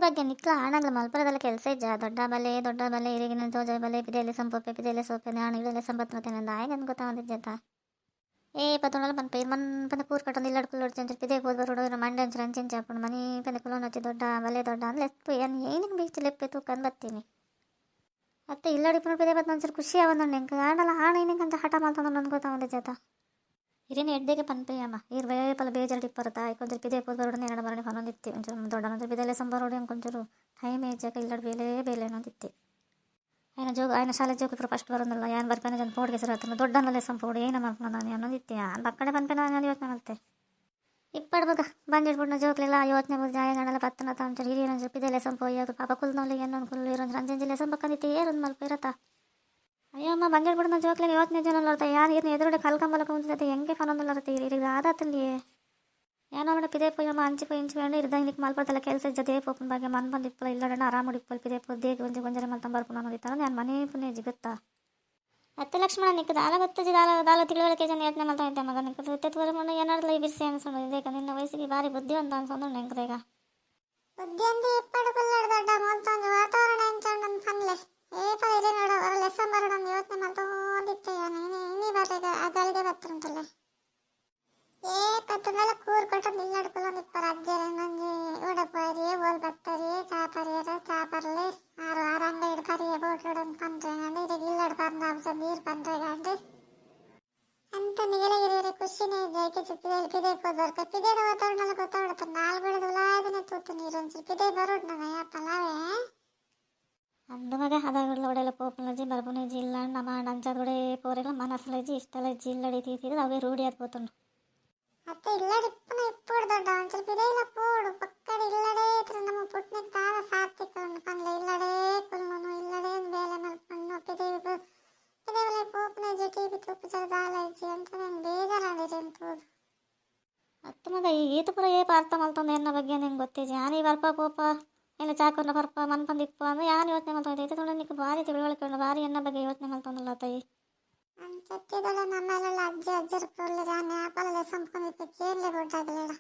ಬಗ್ಗೆ ನಿಕ್ಲ ಆಣಗ್ಲ ಮಲ್ಪರದಲ್ಲ ಕೆಲಸ ಇಜ್ಜ ದೊಡ್ಡ ಬಲೆ ಇರಿಗಿನ ತೋಜ ಬಲೆ ಪಿದೆಲೆ ಸೋಪೆ ನಾನು ಇಳೆಲ್ಲ ಸಂಬತ್ತೇನೆ ಆಯ್ಗಂದು ಗೊತ್ತಾವಂದಿಜ್ಜತ ಏ ಪತ್ತೊಂಡಲ ಪನ್ಪೆ ಮನ್ ಪಂದ ಕೂರ್ ಕಟ್ಟೊಂದು ಇಲ್ಲಡ್ಕುಲ್ ಹೊಡ್ಚಂಚು ಪಿದೆ ಹೋದ್ ಬರೋಡು ಮಂಡಂಚು ರಂಚಿಂಚು ಹಾಕೊಂಡು ಮನಿ ಪಂದ ಕುಲೋನ್ ಹಚ್ಚಿ ದೊಡ್ಡ ಅಂದ್ರೆ ಎತ್ತು ಏನಿಗೆ ಬೀಚ್ ಲೆಪ್ಪೆ ತೂಕಂದು ಬರ್ತೀನಿ ಮತ್ತೆ ಇಲ್ಲಡಿಪುನ ಪಿದೆ ಬತ್ತು ಒಂಚೂರು ಖುಷಿ ಆವಂದು ಎಂಕ ಆಡಲ್ಲ ಹಾಣ ಏನಕ್ಕಂತ ಹಠ ಮಾಡ್ತಂದು ನನ್ಗೆ ಗೊತ್ತಾವಂದಿಜ್ಜತ ಇರೇನು ಎಡ್ಡೆಗೆ ಪನ್ಪೆಯಮ್ಮ ಇರ್ ವೇಪಲ ಬೇಜಾರು ಇಪ್ಪರತ కొంచెం ಪಿದೆ ಹೋದ್ ಬರೋಡು ಎರಡು ಬರೋಣ ಹೊನೊಂದಿತ್ತೆ ಒಂಚೂರು ದೊಡ್ಡ ಪಿದೆಲೆ ಸಂಬರೋಡು ಕೊಂಚೂರು ಟೈಮ್ ಏಜಾಕ ಇಲ್ಲಡ್ ಬೇಲೆ ಅನ್ನೋದಿತ್ತೆ ఆయన ಶಾಲೆ ಜೋಗ ಫಸ್ಟ್ ಬರೋದಿಲ್ಲ ಯಾನ್ ಬರ್ಪೇನೆ ಜನ ಪೋಡ್ಗೆ ಹೆಸರು ದೊಡ್ಡನಲ್ಲೇ ಸಂಪೋಡು ಏನು ಮಾಡ್ಕೊಂಡು ನಾನು ಅನ್ನೋದಿತ್ತೆ ಯಾನ್ ಬಕ್ಕಡೆ ಪನ್ಪೇನ ನಾನು ಯೋಚನೆ ಮಾಡ್ತೆ ಇಪ್ಪಡ್ಬೇಕ ಬಂದಿಡ್ಬಿಟ್ಟು ಜೋಕ್ಲೆಲ್ಲ ಯೋಚನೆ ಬೋದು ಜಾಯಗಣಲ್ಲ ಪತ್ತನ ತಂಚರು ಹಿರಿಯರಂಜು ಪಿದೆಲೆ ಸಂಪು ಅಯ್ಯೋದು ಪಾಪ ಕುಲ್ನೊಳ್ಳಿ ಏನೊಂದು ಕುಲ್ಲು ಇರೋಂಜು ರಂಜಂಜಿಲೆ ಸಂಪಕ್ಕಂದಿತ್ತೆ ಏರೊಂದು ಮಲ್ಪ ಇರತ್ತಾ ಅಯ್ಯಮ್ಮ ಬಂದಿಡ್ಬಿಟ್ಟು ಜೋಕ್ಲೆ ಯೋಚನೆ ಜನ ಇರ್ತಾ ಯಾರು ಇರ್ನ ಎದುರುಡೆ ಕಲ್ಕಂಬಲಕ ಮುಂಚೆ ಹೆಂಗೆ ಫನೊಂದಿಲ್ಲರತ್ತೆ ಈಗ ಆದತ್ತಲ್ಲಿ ಏನೋ ಮೇಡ ಪಿದೆ ಪೋಯಮ್ಮ ಅಂಚಿಪೋಯಿ ಇಂಚಿಕೊಂಡು ಇರ್ದಂಗೆ ನಿಕ್ ಮಲ್ಪತ್ತಲ್ಲ ಕೆಲಸ ಜೊತೆ ಪೋಪನ ಬಗ್ಗೆ ಮನ್ ಬಂದು ಇಪ್ಪಲ್ಲ ಇಲ್ಲಡ ಆರಾಮ ಇಪ್ಪಲ್ ಪಿದೆ ಪೊದ್ದೇಗೆ ಗೊಂಜರೆ ಮಲ್ತಂಬ ಬರ್ಪು ಅನ್ನೋದಿತ್ತ ನಾನು ಮನೆ ಪುಣ್ಯ ಜಿಗುತ್ತಾ ಅತ್ತೆ ಲಕ್ಷ್ಮಣ ನಿಕ್ಕದ ಆಲ ಗೊತ್ತಜಿ ದಾಲ ತಿಳುವಳಿಕೆ ಜನ ಯೋಚನೆ ಮಾಡ್ತಾ ಇದ್ದೆ ಮಗ ನಿಕ್ಕದ ತೆತ್ತುವರೆ ಮುನ್ನ ಏನಾದ್ರು ಲೈ ಬಿರ್ಸಿ ಅನ್ಸೋಣ ಇದಕ್ಕೆ ನಿನ್ನ ವಯಸ್ಸಿಗೆ ಭಾರಿ ಬುದ್ಧಿ ಅಂತ ಅನ್ಸೋದು ನೆಂಕದೇಗ ಬುದ್ಧಿ ಅಂತ ಇಪ್ಪಡು ಕುಲ್ಲಡ ದೊಡ್ಡ ಮೊಲ್ತೊಂದು ವಾತಾವರಣ ಎಂಚಂಡು ಪನ್ಲೆ ಏಪ ಇದೆ ನೋಡ ಅವರ ಲೆಸನ್ ಬರೋಣ ಯೋಚನೆ ಮಾಡ್ತೋಂದಿತ್ತೆ ಇನ್ನಿ ಬರ್ಲಿಗೆ ಆ ಗಾಳಿಗೆ ಬರ್ತುಂಟಲ್ಲ ಏ ಪತ್ತುಂದಲ ಕೂರ್ ಕೊಟ್ಟ ನಿಲ್ಲಡ್ಕೊಳ್ಳೋದು ಇಪ್ಪರ ಅಜ್ಜರೆ ನಂಜಿ ಉಡಪರಿಯೇ ಓಲ್ ಬತ್ತರಿಯೇ ಚಾಪರ್ಲೆ ಆರು ಅಂಗಡಿ ಇಡ್ಪರಿಯೇ ಬೋಟ್ಲುಡನ್ ಪಂದ್ರೆಗಂಡು ಇದಕ್ಕೆ ಇಲ್ಲಡ್ ಪಂದ ಅಂಶ ನೀರು ಪಂದ್ರೆಗಂಡು ಅಂತ ನೀಲಗಿರಿ ಖುಷಿನೇ ಜೈಕೆ ಪಿದೆ ಹೋದ್ಬರ್ಕ ಪಿದೇದ ವಾತಾವರಣ ಗೊತ್ತಾಗ್ಬಿಡುತ್ತೆ ನಾಲ್ಕು ಬೆಳೆದು ಉಲಾದಿನ ತೂತು ನೀರು ಒಂಚೂರು ಪಿದೆ ಬರೋಡ್ ನನ್ನ ಯಾಪಲ್ಲವೇ ಅಂದು ಮಗ ಹದಗಳ ಒಡೆಲ್ಲ ಪೋಪನಜಿ ಬರ್ಬುನಜಿ ಇಲ್ಲ ನಮ್ಮ ಅಂಚದೊಡೆ ಪೋರೆಗಳ ಮನಸ್ಸಲಜಿ ಇಷ್ಟಲಜಿ ಇಲ್ಲಡಿ ತೀತಿದ್ರೆ ಅವೇ ರೂಢಿ ಆದ್ಬೋತುಂಡು ಅತ್ತೆ ಇಲ್ಲಡಿಪ್ಪನ ಇಪ್ಪೋಡು ದೊಡ್ಡ ಒಂಚೂರು ಪಿದೆ ಇಲ್ಲ ಪೋಡು ಪಕ್ಕಡೆ ಇಲ್ಲಡೇ ಇದ್ರೆ ನಮ್ಮ ಪುಟ್ನಿಗೆ ತಾದ ಸಾರ್ಥಿಕೊಂಡು ಪಂದ್ಲೆ ಇಲ್ಲಡೇ ಕುಲ್ಮನು ಇಲ್ಲಡೇ ಬೇಲೆ ಮಲ್ಪಣ್ಣು ಪಿದೆ ಒಲೆ ಪೋಪನಜಿ ಟಿವಿ ತುಪ್ಪು ಜರ ದಾಲಜಿ ಅಂತ ನಂಗೆ ಬೇಜಾರಾಡಿರಿ ಅಂತೋದು ಅತ್ತ ಮಗ ಈತ ಪುರ ಏಪ ಅರ್ಥ ಮಲ್ತಂದು ಎನ್ನ ಬಗ್ಗೆ ನಿಂಗೆ ಗೊತ್ತೇಜಿ ಯಾನಿ ಬರ್ಪ ಪೋಪ ಎಲ್ಲ ಚಾಕೊಂಡ ಬರ್ಪ ಮನ್ಪಂದು ಇಪ್ಪ ಅಂದ್ರೆ ಯಾನು ಯೋಚನೆ ಮಾಡ್ತೈತೆ ತೊಗೊಂಡು ನಿಕ್ಕೆ ಭಾರಿ ತಿಳುವಳಿಕೆ ಭಾರಿ ಎನ್ನ ಬಗ್ಗೆ ಯೋಚನೆ ಮಾಡ್ತಂದಲ್ಲ ತಾಯಿ ಅಂಚತ್ತಿದಳ ನಮ್ಮೆಲ್ಲ ಅಜ್ಜರು ಪುಲ್ಲರು ಆ ನ್ಯಾಪಲಲ್ಲೇ ಸಂಪಂದಿತ್ತು ಕೇಳಲೇ ಬೋಟಾಗಲಿಡ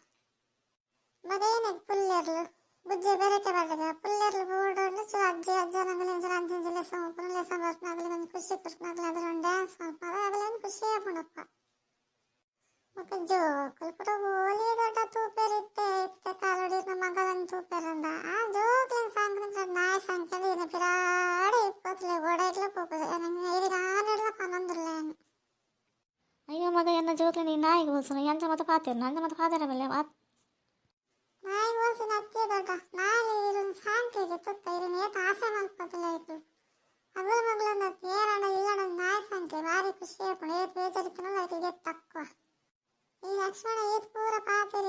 ಮದೇನೆ ಪುಲ್ಲೆರ್ಲು ಬುಜ್ಜೆ ಬೆರಕೆ ಬರ್ತದೆ ಪುಲ್ಲೆರ್ಲು ಬೋರ್ಡು ಸೊ ಅಜ್ಜನಗಲಿ ಅಂಜಂಜಿಲೆ ಸಂಪು ಲೆಸನ್ ಬರ್ಪನಾಗಲಿ ಒಂದು ಖುಷಿ ಕೃಷ್ಣಾಗಲಿ ಅದ್ರ ಒಂದು ಡ್ಯಾನ್ಸ್ ಮಾಡ್ತಾರೆ ಆಗಲೇನು ಖುಷಿ ಆಗ್ಬಿಡಪ್ಪ ಮತ್ತೆ ಜೋಕುಲು ಪುಟ ಓಲಿ ದೊಡ್ಡ ತೂಪೇರಿತ್ತೆ ಇತ್ತೆ ಕಾಲೊಡಿನ ಮಗಲನ್ನು ತೂಪೇರಂದ ಆ ಜೋಕ್ಲಿನ ಸಾಂಕ್ರ ನಾಯಿ ಸಂಖ್ಯೆ ಇನ್ನು ಪಿರಾಡಿ ಇಪ್ಪತ್ತಲೆ ಗೋಡೈಟ್ಲ ಪೋಪದೆ ಇದು ನಾನಿಡ್ಲ ಪನ್ನೊಂದಿಲ್ಲ ಏನು ಅಯ್ಯೋ ಮಗ ಎನ್ನ ಜೋಕ್ಲಿ ನೀ ನಾಯಿಗೆ ಹೋಲ್ಸನು ಎಂಚ ಮತ್ತೆ ಪಾತೇನು ಅಂಚ ಮತ್ತೆ ಪಾತೇರ ಮೇಲೆ ನಾಯಿಗೆ ಹೋಲ್ಸಿನ ಅತ್ತೆ ದೊಡ್ಡ ನಾಯಿ ಇರೊಂದು ಸಾಂಕ್ಲಿಗೆ ತುತ್ತ ಇರಿನ ಏತ ಆಸೆ ಮಲ್ಪದಿಲ್ಲ ಇತ್ತು ಅಗಲ ಮಗಳನ್ನ ಏರಣ ಇಲ್ಲಣ ನಾಯಿ ಸಂಖ್ಯೆ ಭಾರಿ ಖುಷಿ ಆಗ್ಕೊಂಡು ಏತ್ ಬೇಜಾರಿತ್ತನಲ್ಲ ಇದಕ್ಕೆ ತಕ್ಕುವ ಈ ಲಕ್ಷ್ಮಣ ಏತ್ ಪೂರ ಪಾತಿರ